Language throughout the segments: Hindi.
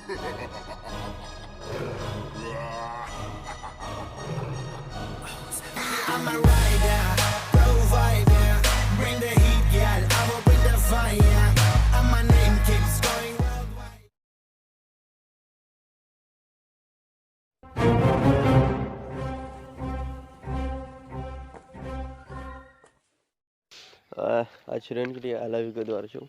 I'm a rider, provider, bring the heat, girl. I will bring the fire, and my name keeps going worldwide. आज श्रेण के लिए आई लव यू का द्वारा छो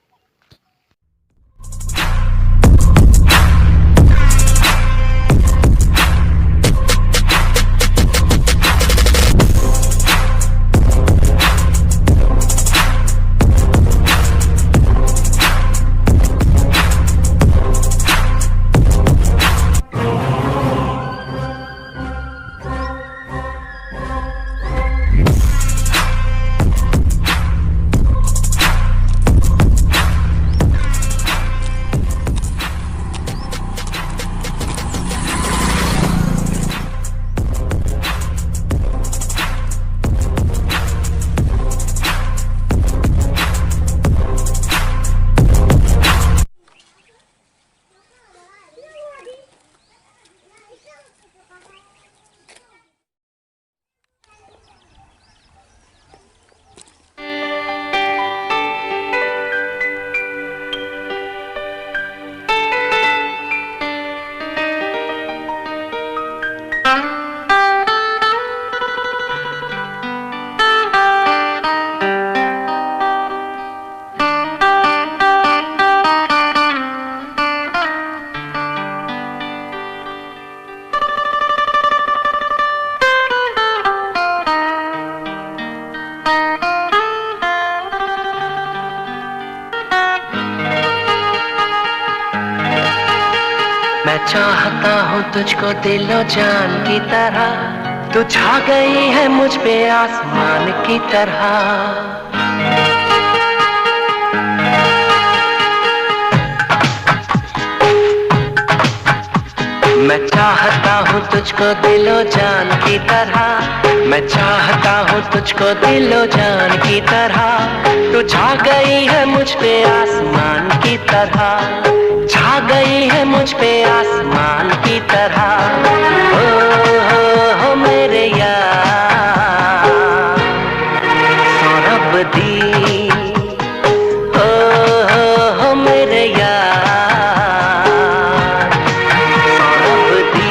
मैं चाहता हूँ तुझको दिलो जान की तरह, तू छा गई है मुझ पे आसमान की तरह। मैं चाहता हूँ तुझको दिलो जान की तरह, मैं चाहता हूँ तुझको दिलो जान की तरह, तू छा गई है मुझ पे आसमान की तरह, छा गई है मुझ पे आसमान की तरह। हो मेरे यार सौरभ दी, हो मेरे यार सौरभ दी।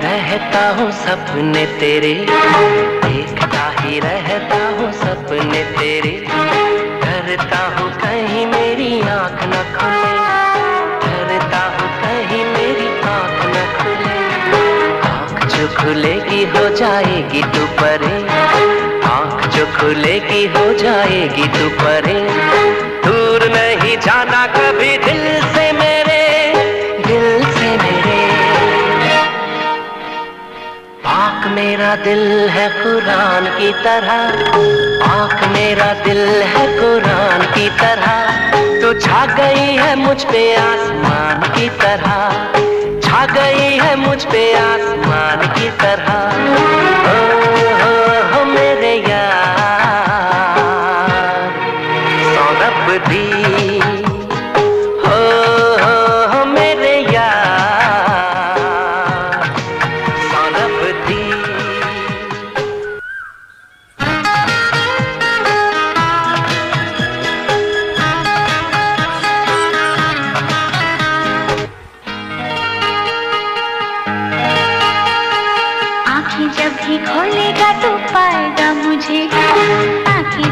रहता हूँ सपने तेरे, देखता ही रहता हूँ सपने तेरे, डरता हूँ कहीं मेरी आँख न खुले, डरता हूँ कहीं मेरी आँख न खुले। आँख जो खुलेगी हो जाएगी तू परे, आँख जो खुलेगी हो जाएगी तू परे। दूर नहीं जाना कभी दिल से मेरे, दिल से मेरे। पाक मेरा दिल है कुरान की तरह, पाक मेरा दिल है कुरान की तरह, तू छा गई है मुझ पे आसमान की तरह, छा गई है मुझ पे आसमान की तरह। हो मेरे यार सौरभ दी, हो मेरे यार सौरभ दी। आँखें जब भी खोलेगा तो पाएगा मुझे, आँखें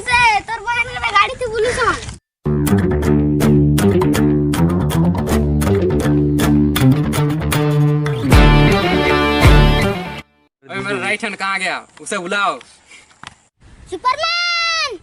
से तोर बहन के गाड़ी थी पुलिस में अबे मेरा राइट हैंड कहाँ गया? उसे बुलाओ। सुपरमैन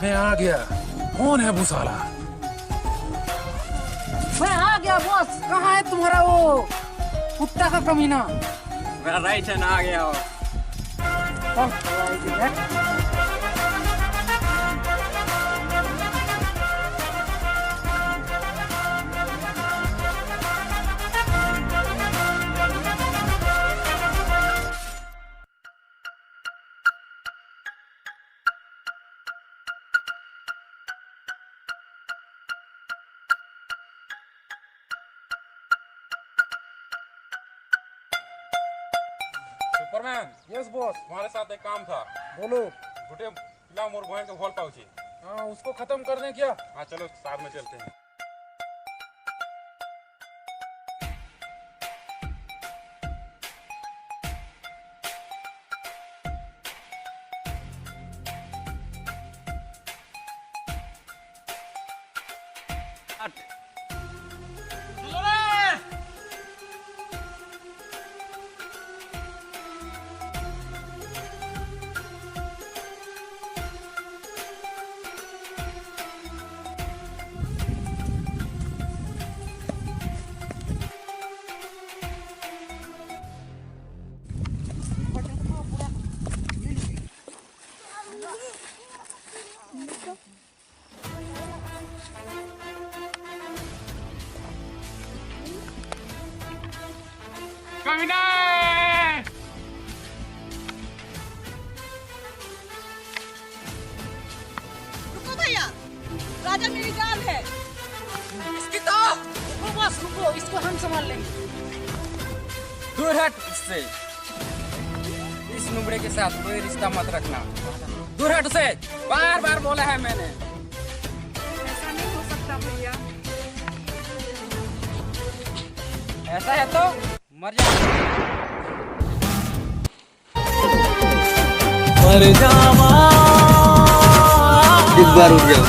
मैं आ गया। कौन है वो साला? मैं आ गया बॉस। कहाँ है तुम्हारा वो कुत्ता का कमीना? मेरा राइट हैंड आ गया। Superman, yes boss. तुम्हारे साथ एक काम था। बोलो। गुटे पिला मोर बहन के भोल पाउची। हाँ, उसको खत्म कर दें क्या? हाँ चलो साथ में चलते हैं। कमीना! रुको भैया, राजा मेरी जान है। इसकी तो रुको बॉस रुको, इसको हम संभाल लेंगे। दूर हट उससे। इस नुबड़े के साथ कोई रिश्ता मत रखना। दूर हट उसे। बार बार बोला है मैंने। ऐसा नहीं हो सकता भैया। ऐसा है तो मर जा। इस बार उठ जाओ।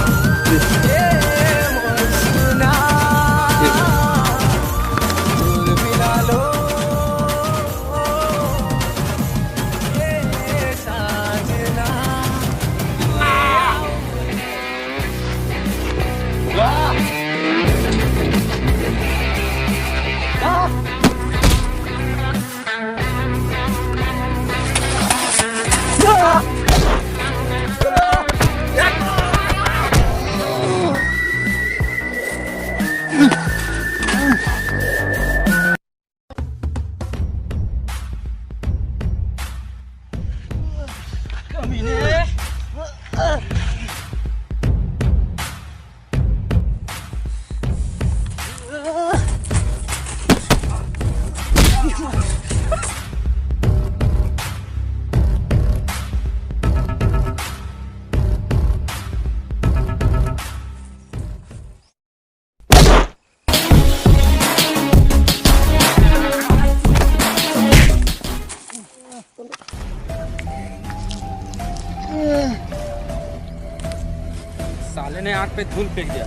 साले ने आग पे धूल फेंक दिया।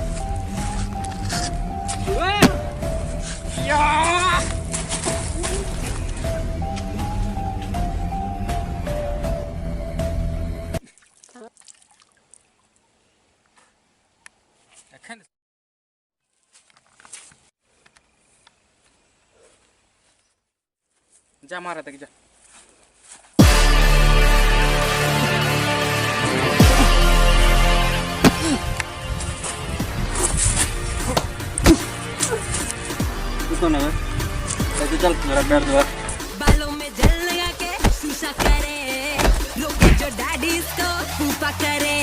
जा मारा तक जा। कौन है? चल मेरा पैर दबा। बालों में जेल लगा के डिस्को फूफा करे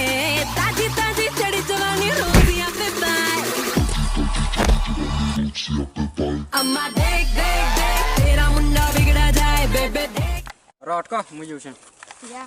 ताजी ताजी चढ़ी जवानी रोटियां पे पाए अम्मा देख देख देख तेरा मुंडा बिगड़ा जाए बेबे देख रॉट का मुझे उसे जा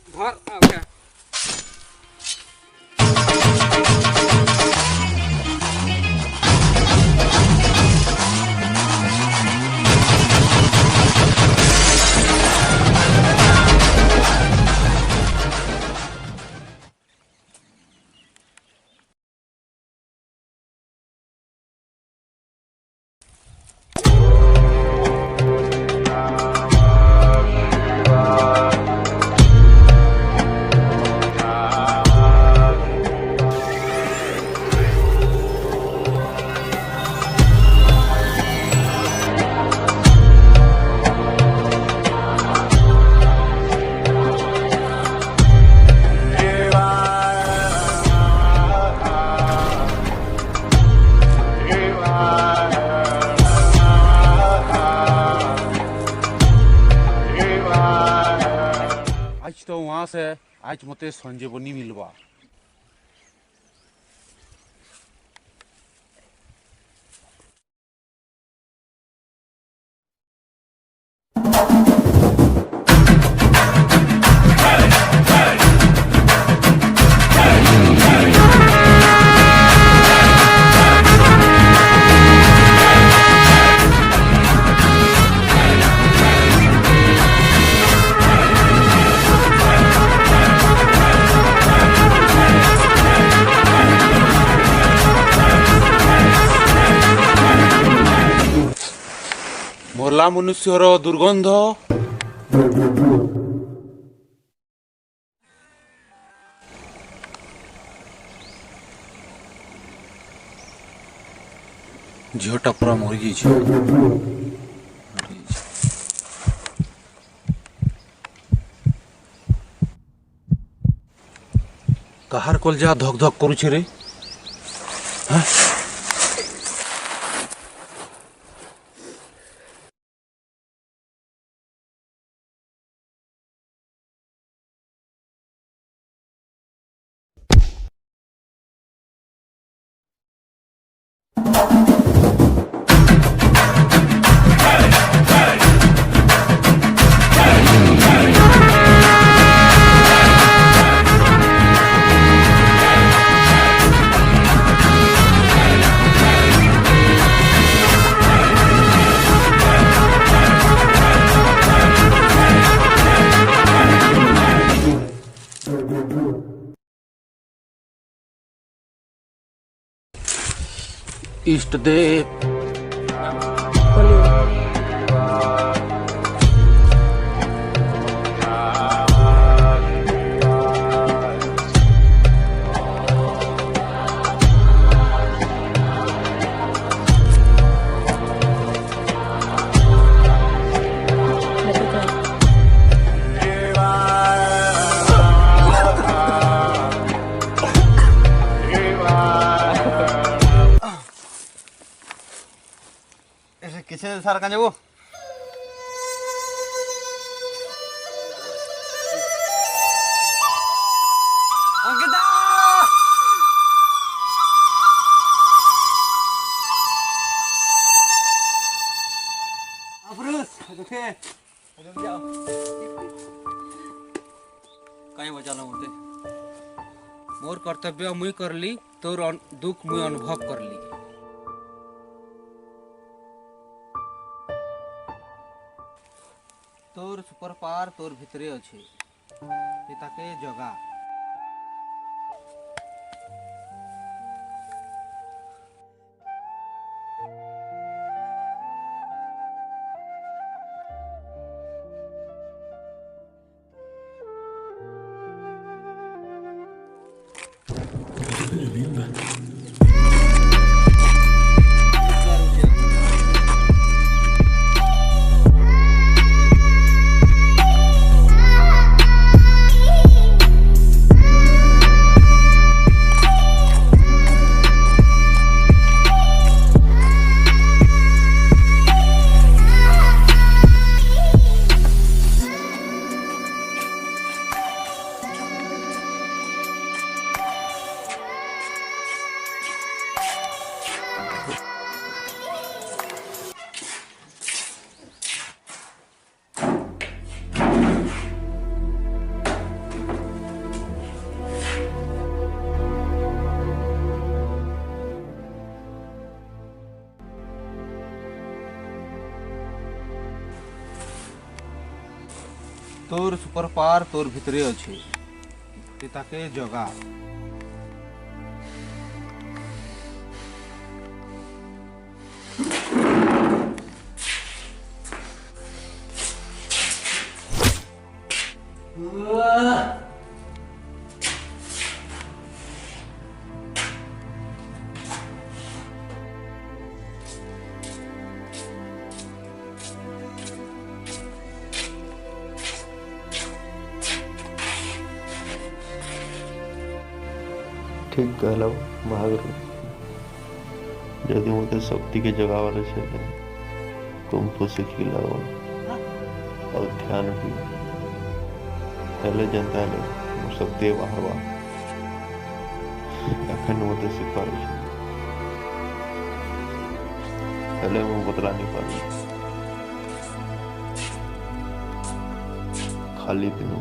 घर ओके आज तो वहाँ से आज मते संजीवनी मिलवा ମଲା ମନୁଷ୍ୟର ଦୁର୍ଗନ୍ଧ ଝିଅଟା ପୁରା ମରିଯାଇଛି କାହାର କଲଜା ଧକ ଧକ କରୁଛି ରେ इष्ट देव किसे सार का जाबो अंकिता दुखे जल्दी आओ कहीं बचा लो मुझे मोर कर्तव्य मुई करली तोर दुख मुई अनुभव करली तोर सुपर पावर तोर भितरे अच्छे ताके जगा तोर सुपर पावर तोर भितरे अच्छे ताके जगा ठीक कहल महावीर यदि मत शक्ति के जगावर है तुम तो सिखिला और ध्यान भी पहले जनता है शक्ति बाहर एखन मत सिखा पहले मैं बतला नहीं पा खाली दिन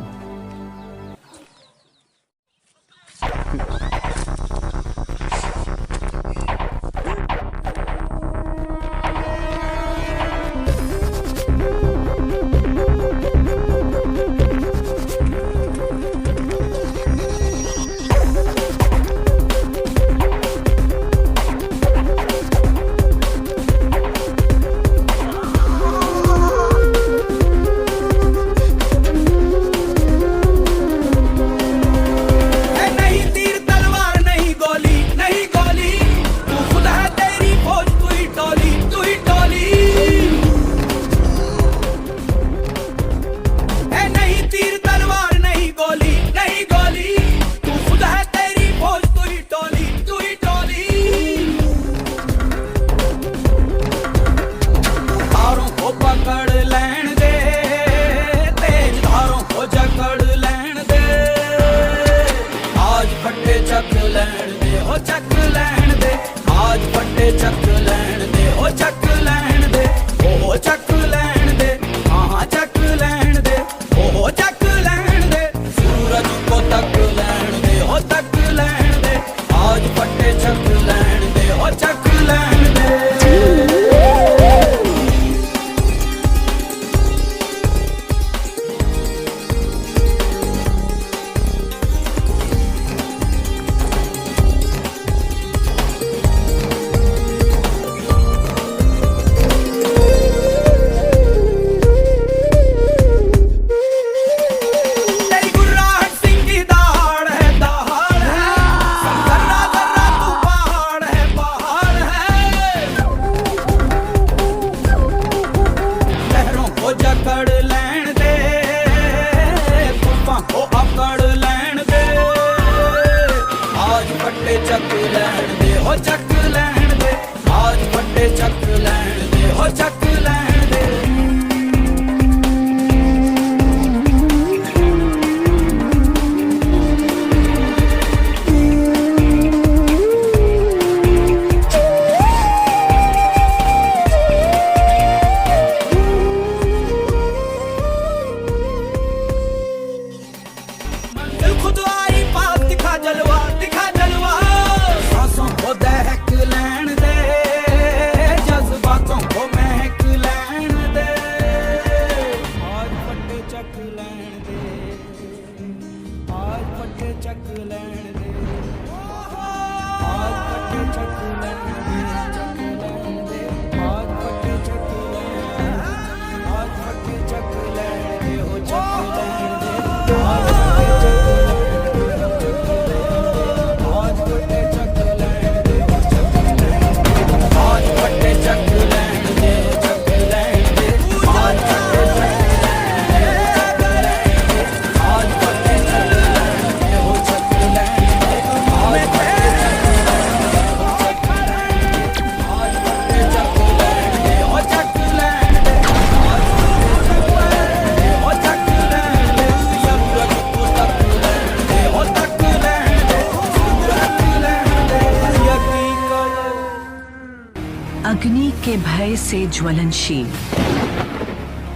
अग्नि के भय से ज्वलनशील,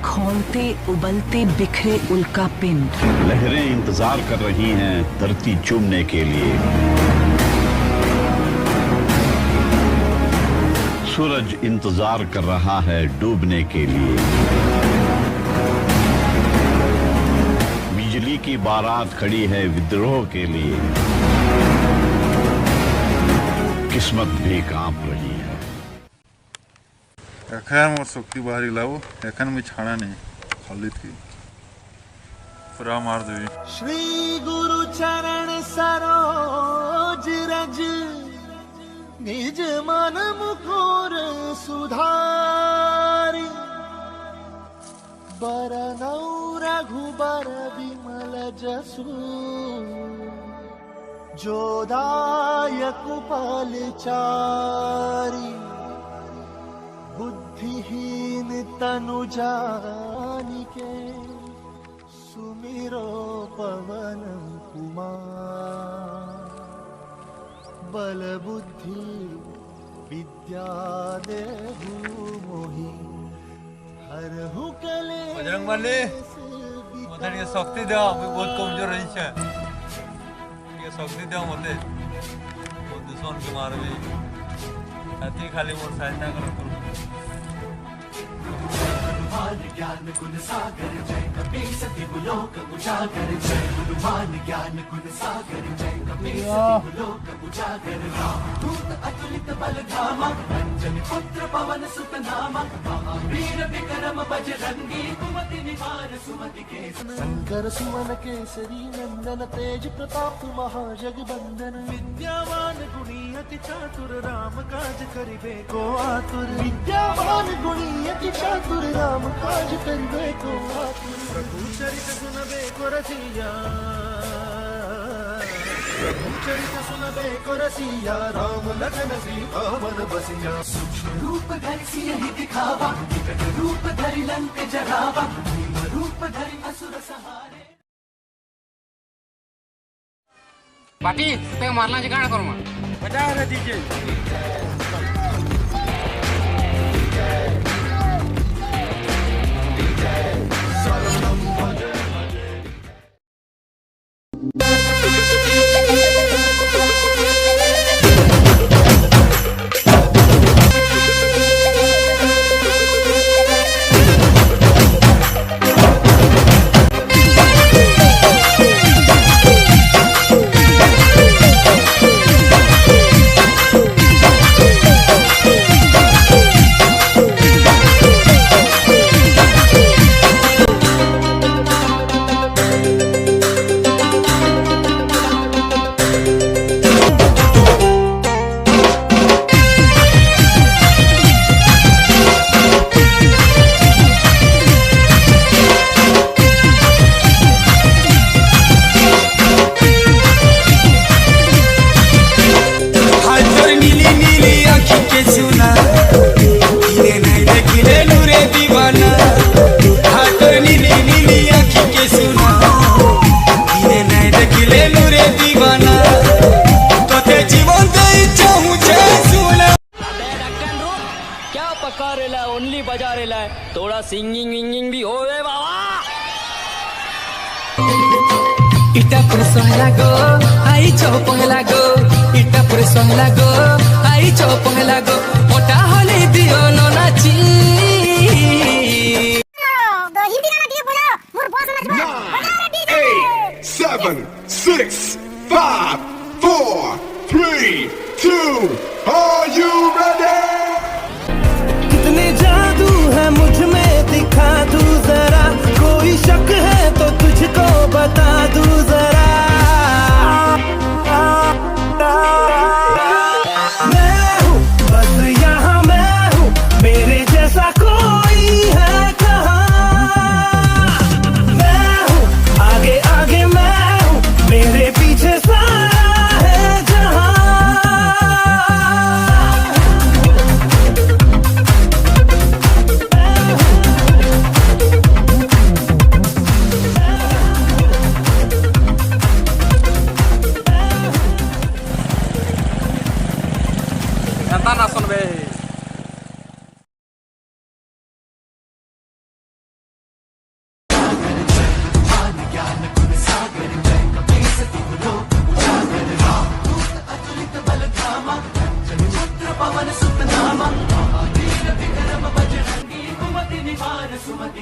खौलते उबलते बिखरे उल्का पिंड। लहरें इंतजार कर रही हैं धरती चूमने के लिए। सूरज इंतजार कर रहा है डूबने के लिए। बिजली की बारात खड़ी है विद्रोह के लिए। किस्मत भी कांप रही है। এখন মোর শক্তি বাহারি লাও, এখন আমি ছাড়া নেই খালি থी पूरा मार देवी। श्री गुरु चरण सरोज रज निज मन मुकुर सुधारी। बरनौ रघुबर विमल जसु जो दायक फलचारी। बुद्धिहीन तनु जानिके सुमिरो पवन कुमार। बल बुद्धि विद्या देहु मोहि हरहु कले। बजरंगबली मते ये शक्ति दे, मैं बहुत कमजोर रही छे। ये शक्ति दे मते, वो दुश्मन के मारबी अति खाली मोर सहायता करो। ज्ञान गुण सागर जय कपीस दिवलोक उजागर। जय गुरुमान ज्ञान गुण सागर जय कपीस दिवलोक उजागर। दूत अतुलित बल धामा अंजनी पुत्र पवन सुत नामा। महावीर विक्रम बजरंगी कुमति निवार सुमति के। शंकर सुमन केसरी नंदन तेज प्रताप महाजगबंदन। विद्यावान गुणी अति चातुर राम काज करिबे को आतुर। विद्यावान गुणी अति चातुर राम काज करिबे को आतुर। प्रभु चरित सुनबे को रसिया, प्रभु चरित सुनबे को रसिया। राम लखन सीता मन बसिया। सूक्ष्म रूप धरि सियहि दिखावा, विकट रूप धरि लंक जरावा। भीम रूप धरि असुर सहारे। पाटी ते मारला जे गाणं करू मग बजा रे डीजे। ओनली बजा रे ला, थोड़ा सिंगिंग विंगिंग भी होवे बाबा। इटा पर सोहला गो आई चो पहला गो। इटा पर सोहला गो आई चो पहला गो। मोटा होले दियो नो नाची। तो हिंदी गाना दिए बोलो मोर बॉस नाच बा। 8 7 6 5 4 3 2 Are you ready? कितने जादू है मुझ में दिखा दूं जरा। कोई शक है तो तुझको बता दूं जरा। मैं हूँ बस यहाँ मैं हूँ, मेरे जैसा कोई है कहाँ। मैं हूँ आगे आगे मैं हूँ, मेरे पीछे सारा है जहाँ। एंता ना सुनबे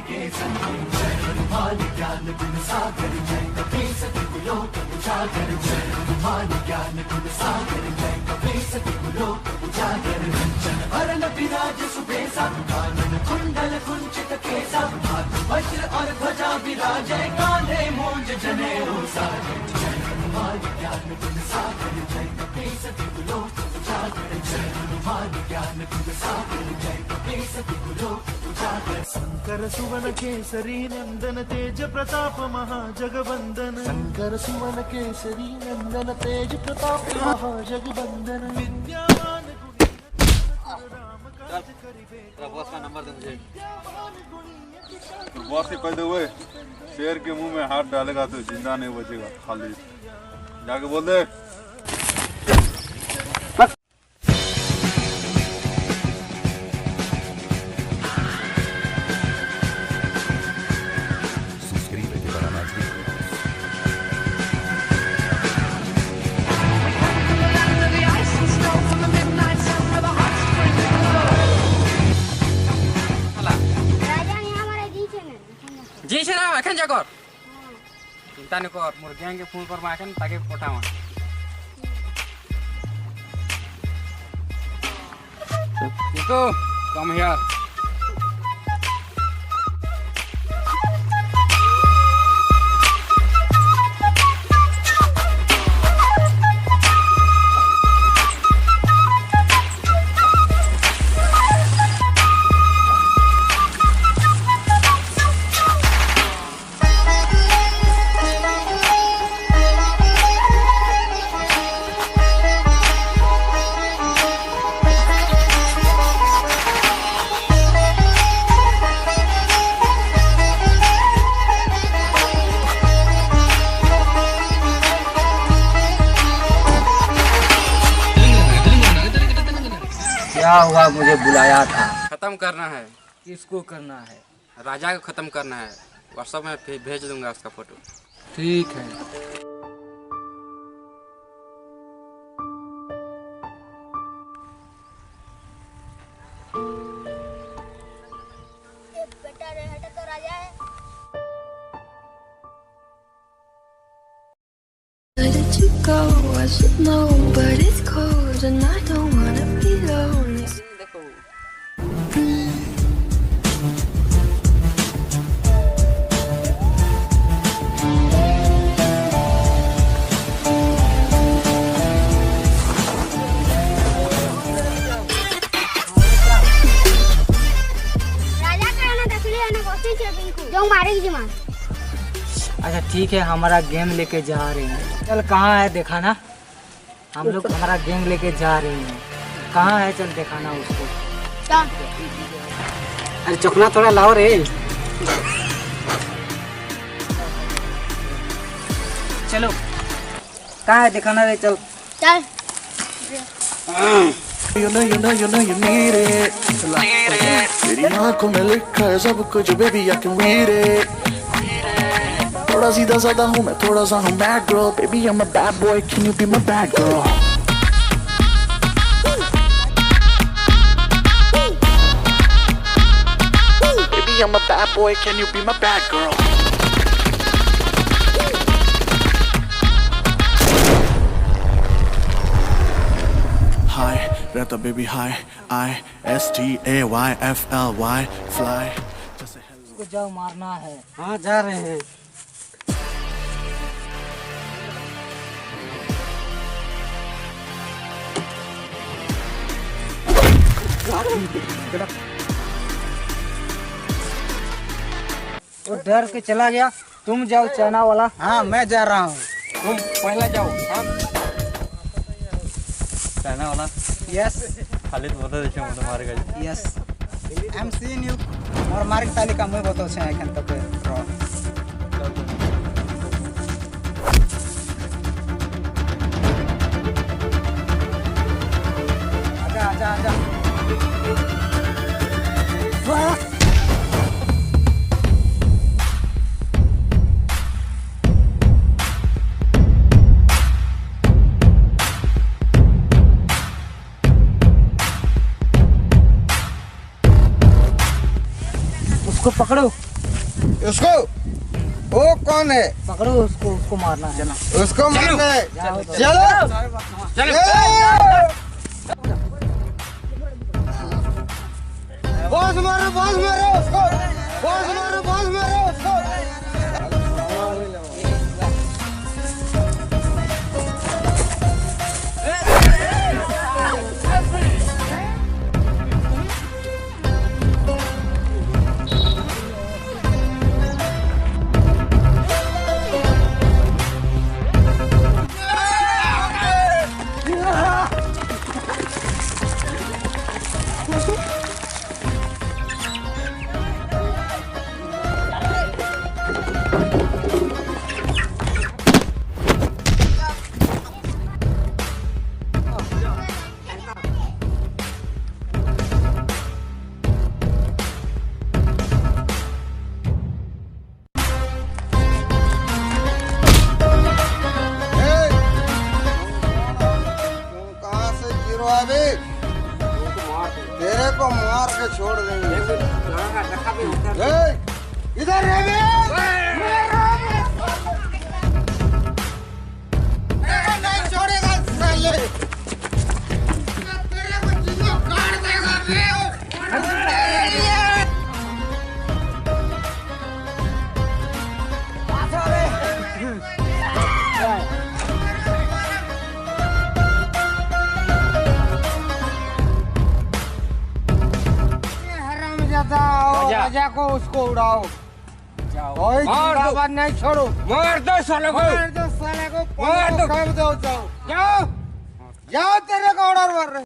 के संगी जय हनुमान ज्ञान गुण सागर जय कपीस सतगुरु उजागर जय हनुमान ज्ञान गुण सागर जय कपीस सतगुरु उजागर जन हरण विराज सुबेसा कानन कुंडल कुंचित केसा हाथ वज्र और ध्वजा विराजय कांधे मूंज जनेऊ साजय जय हनुमान ज्ञान गुण सागर जय कपीस सतगुरु उजागर जय हनुमान ज्ञान गुण सागर जय कपीस सतगुरु उजागर शंकर सुवन केसरी नंदन तेज प्रताप महाजगवंदन शंकर सुवन केसरी नंदन तेज प्रताप महाजगवंदन विद्यावान बॉस का नंबर दे मुझे। बॉस से कह दो भाई, शेर के मुंह में हाथ डालेगा तो जिंदा नहीं बचेगा, खाली जाके बोल दे। जी से ना एखन जाकर चिंता नहीं कर मोर गैंग के फोन कर एखन ताके पठावा देखो कम हियर क्या हुआ, मुझे बुलाया था? खत्म करना है। किसको करना है? राजा को खत्म करना है। व्हाट्सएप में भेज दूंगा उसका फोटो। ठीक है। बेटा रहता तो राजा है। Let you go, I should know, but it's cold and I don't wanna be alone. राजा का ना दसले ना कोसी चेपिंग को जो मारेगी जी मार। अच्छा ठीक है, हमारा गैंग लेके जा रहे हैं। चल कहाँ है दिखाना, हम लोग हमारा गैंग लेके जा रहे हैं। कहाँ है, चल दिखाना उसको। अरे चुकना थोड़ा लाओ रे। चलो कहाँ है दिखाना रे, चल चल। You know you need it. तेरी आंखों में लिखा है सब कुछ, baby I can read it. थोड़ा सीधा साधा हूँ मैं, थोड़ा सा हूँ bad girl, baby I'm a bad boy, can you be my bad girl? Baby I'm a bad boy, can you be my bad girl? Hi, रहता baby hi, ISTAYFLY, fly. उसको जाओ मारना है। हाँ जा रहे हैं। वो डर के चला गया। तुम जाओ चाइना वाला। हाँ मैं जा रहा हूँ। तुम पहले जाओ। चाइना वाला यस खाली तो बता देछो मतलब मारेगा। Yes I am seeing you. और मार्ग तालिका मैं बताओ छे एखन तक रो। आजा आजा आजा। वाह उसको पकड़ो। उसको वो कौन है? पकड़ो उसको मारना है। उसको मारना है। चलो बॉस मारो उसको, बॉस मारो उसको। तेरे को मार के छोड़ देंगे। इधर नहीं छोड़ेगा साले। तेरे को जिंदा काट देगा। राजा को उसको उड़ाओ। कोई जिंदाबाद नहीं छोड़ो। मार दो साले को। मार दो काम दो। जाओ तेरे को ऑर्डर मार रहे।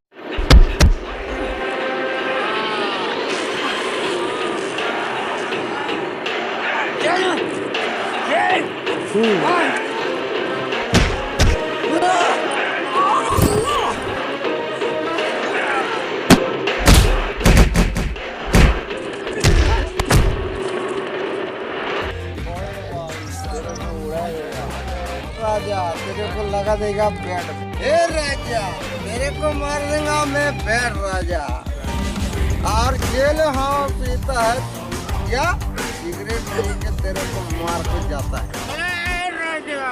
राजा तेरे को लगा देगा बैट। ए राजा तेरे को मार देगा मैं बैट राजा। और जेल हाँ पीता है क्या सिगरेट पी के तेरे को मार के जाता है राजा।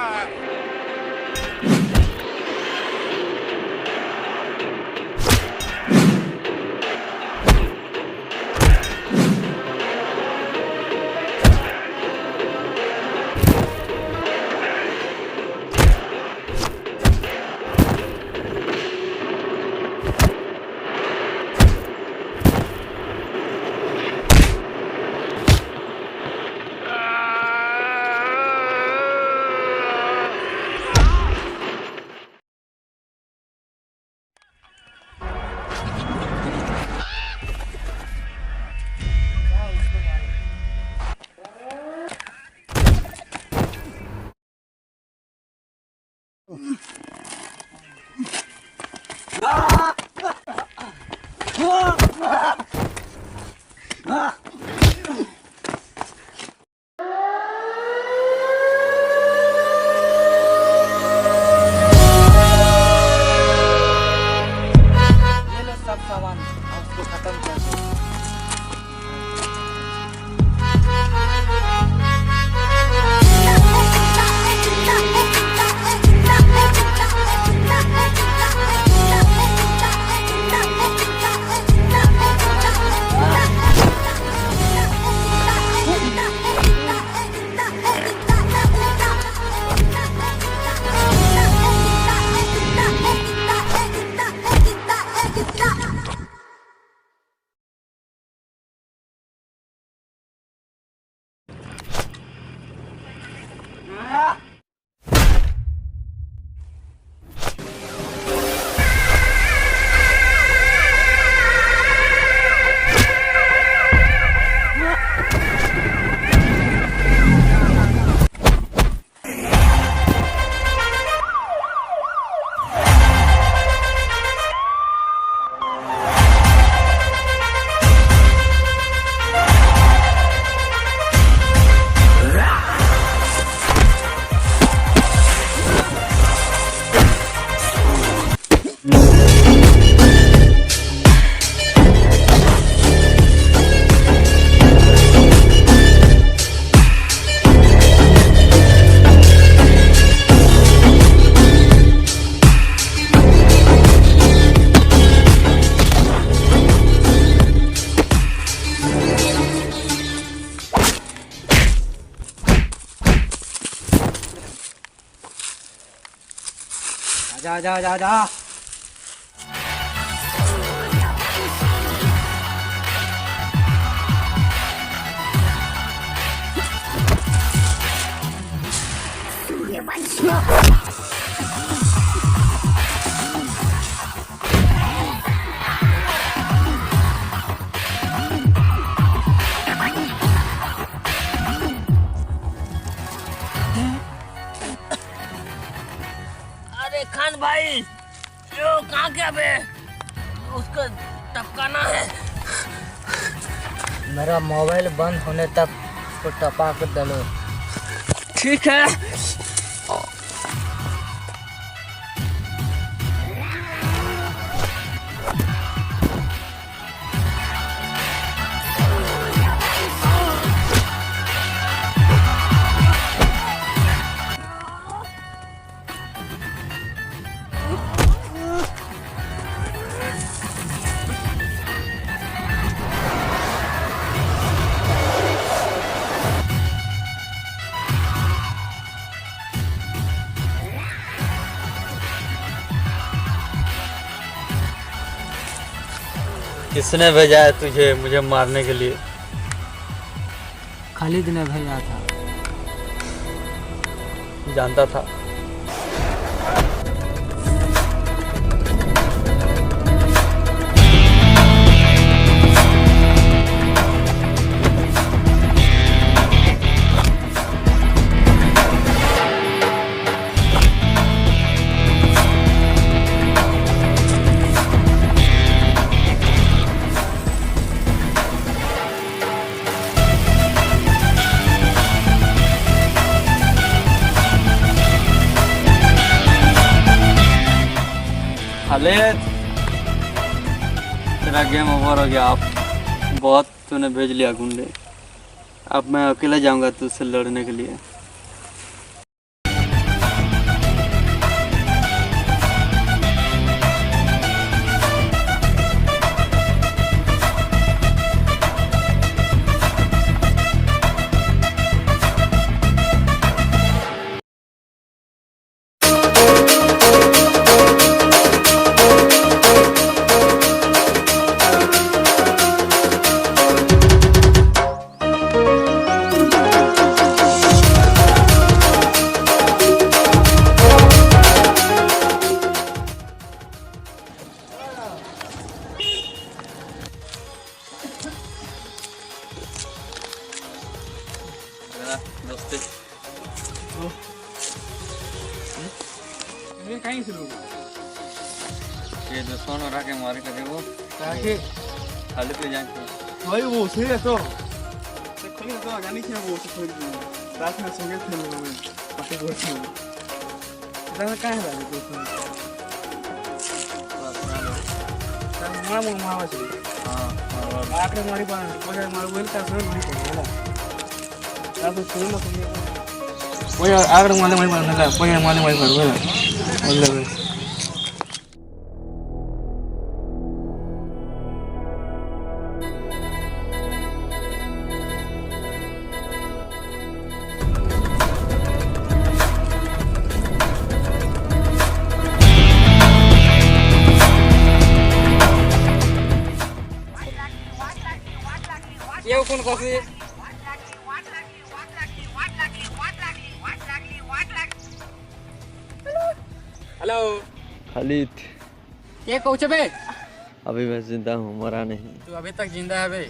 जा जा जा जा। अरे खान भाई, यो कहाँ क्या बे? उसको टपकाना है। मेरा मोबाइल बंद होने तक उसको टपा कर डालो। ठीक है। किसने भेजा है तुझे मुझे मारने के लिए? खालिद ने भेजा था। जानता था। खालिद, तेरा गेम ओवर हो गया। आप बहुत तूने भेज लिया गुंडे। अब मैं अकेला जाऊंगा तुझसे लड़ने के लिए। कहीं से लोग ये दुश्मन हो रहा के मारे करे वो ताकि खालिद पे जाके भाई वो से तो खोल तो गानी क्या वो तो खोल रात में संगे थे लोग में पार्टी को थे इधर कहां है भाई दोस्त मां मां मां से हां आके मारी बाण कोई मार बोल का सुन नहीं पड़ेगा ना तो सुन ना तुम कोई आगे मारने मारी बाण ना कोई मारने मारी बाण बोल बोल ये कौन कॉफी हेलो खालिद ये कौन बे अभी मैं जिंदा हूँ, मरा नहीं। तू अभी तक जिंदा है बे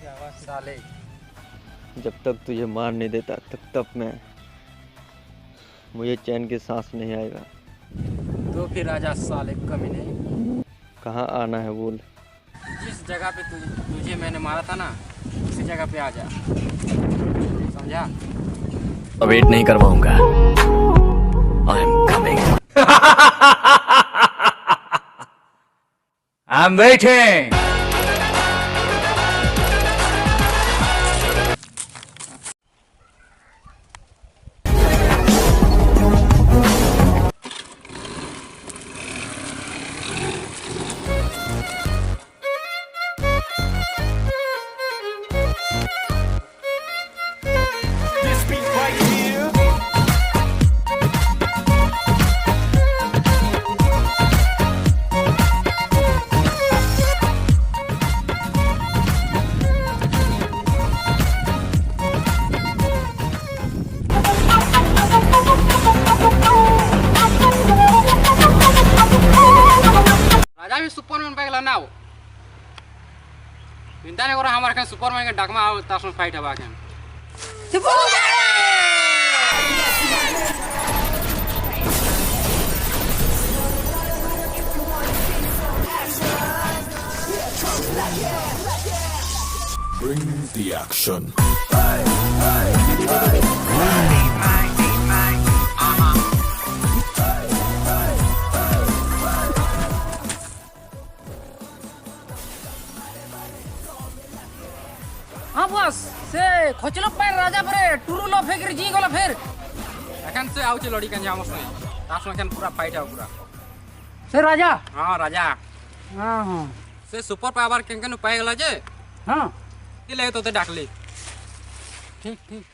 क्या साले जब तक तुझे मार नहीं देता तब मैं मुझे चैन की सांस नहीं आएगा। तो फिर राजा साले कमीने कहाँ आना है बोल। जिस जगह पे तुझे मैंने मारा था ना उसी जगह पे आ जा, समझा? वेट नहीं कर पाऊंगा। I am coming. I am waiting. चिंता नहीं करो हमारे के सुपरमैन के डकमा आओ तासु फाइट हवा के Bring the action. हां बस से खोचलो पैर राजा परे टुरु लो फेकर जी गला फिर एखन से आउ लड़ी के जामस नहीं तासु एखन पूरा फाइट है पूरा से राजा हां राजा हां हां से सुपर पावर केन पाए गला जे हां ले तो डाकली ठीक ठीक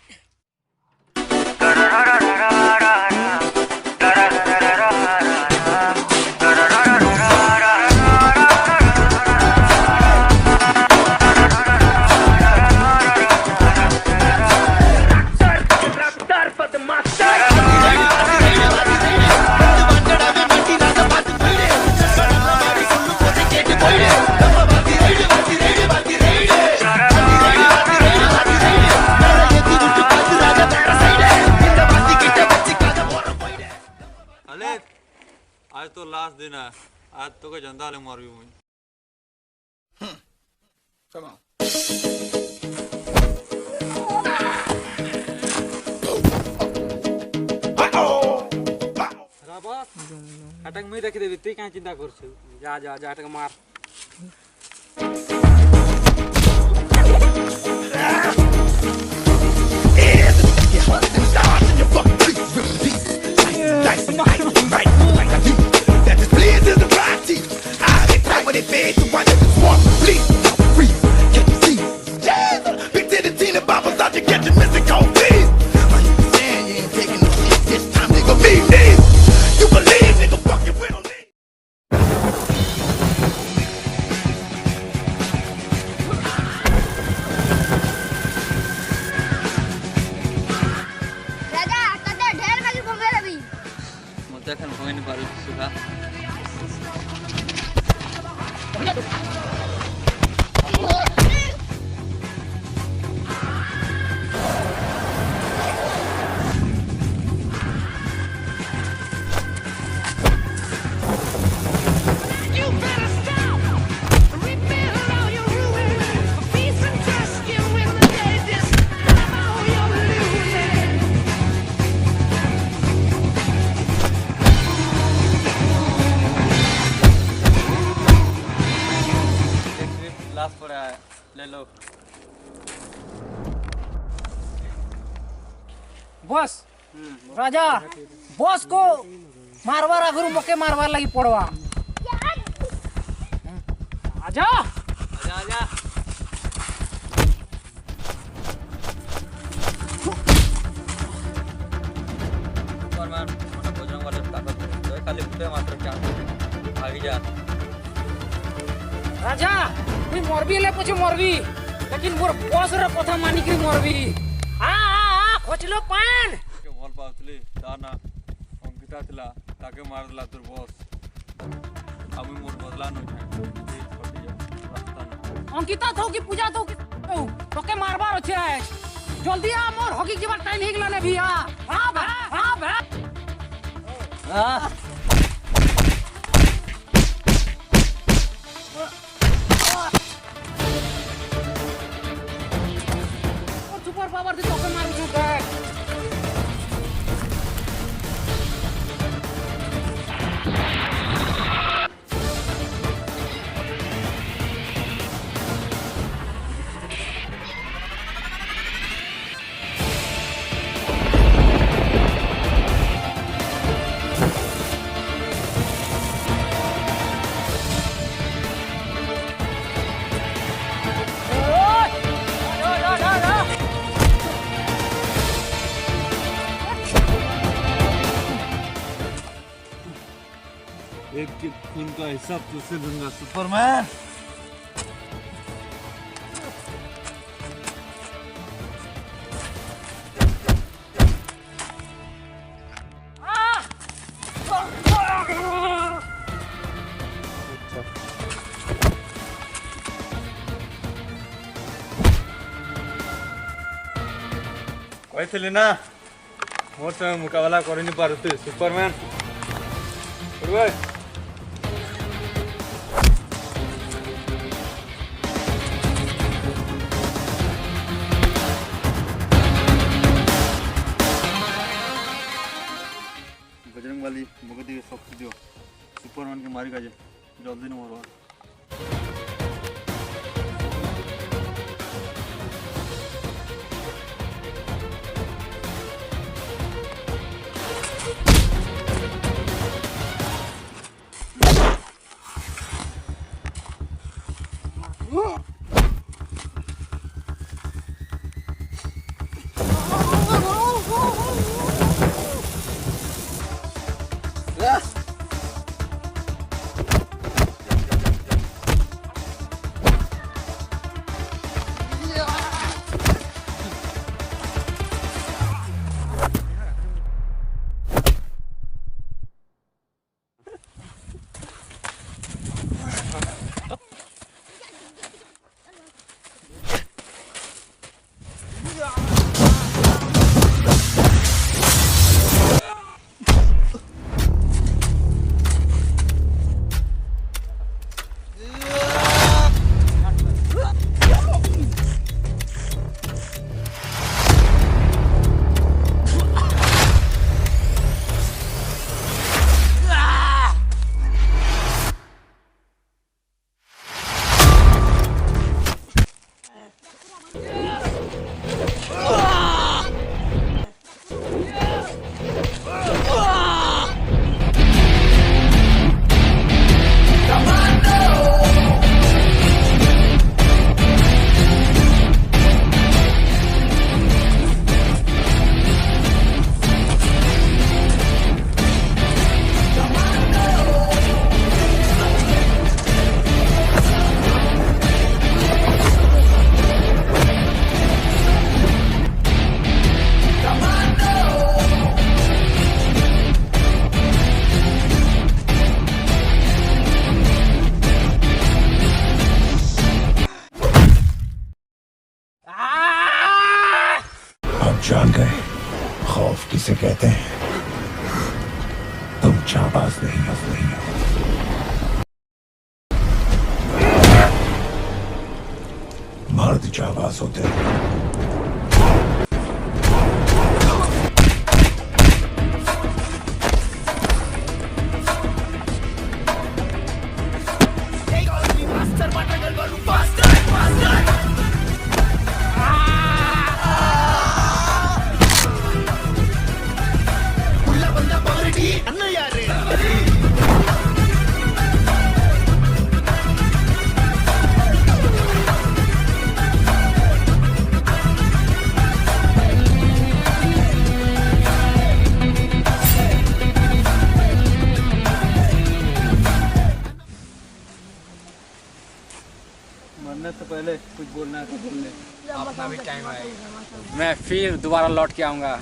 आज तो लास्ट दिन है आज तो कोई जनता ले मार भी मुझे अटक मैं रख देबी तू क्या चिंता कर जा जा जा अटक मार देखन कोई नहीं पारू सुखा पड़ा है ले लो बॉस राजा बॉस को मारवार अगर मौके मारवार लगी पड़वा आजा आजा आजा सुपरमैन मोटा भोजन वाले ताकत तो खाली उठे मात्र क्या भागी जा राजा तुम मरबी ले पछे मरबी लेकिन मोर बॉस रे कथा मानी के मरबी आ खोचलो पान के बोल पाउतली दाना अंकिता थिला ताके मारला तोर बॉस अभी मोर बदला न छै अंकिता थो की पूजा थो की तोके मारबार अछि जल्दी आ मोर हॉकी के बार टाइम हिगला ने भी आ हां बे हां सुपर पावर से तोके मारू छु बैक एक के खून का हिसाब तुझसे लूंगा सुपरमैन कहते ना मोर संग मुकाबला कर नहीं पारते सुपरमैन बजरंग वाली मुगदी के शक्ति दियो सुपरमैन के मारी का जल्दी न मरवा जान गए खौफ किसे कहते हैं। तुम जाबाज नहीं हो, मर्द जाबाज होते हैं। मरने से पहले कुछ बोलना है तो बोल ले। अपना भी टाइम आएगा, मैं फिर दोबारा लौट के आऊंगा।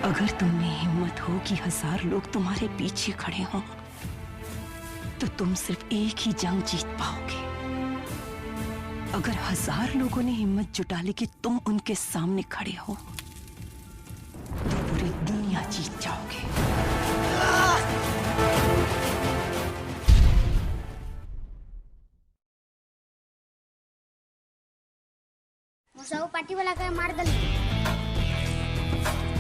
अगर तुम में हिम्मत हो कि 1000 लोग तुम्हारे पीछे खड़े हों, तो तुम सिर्फ एक ही जंग जीत पाओगे। अगर 1000 लोगों ने हिम्मत जुटा ली कि तुम उनके सामने खड़े हो, तो पूरी दुनिया जीत जाओगे। मुसाऊ पार्टी वाला का मार दली।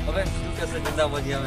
अबे तू कैसे जिंदा बच गया?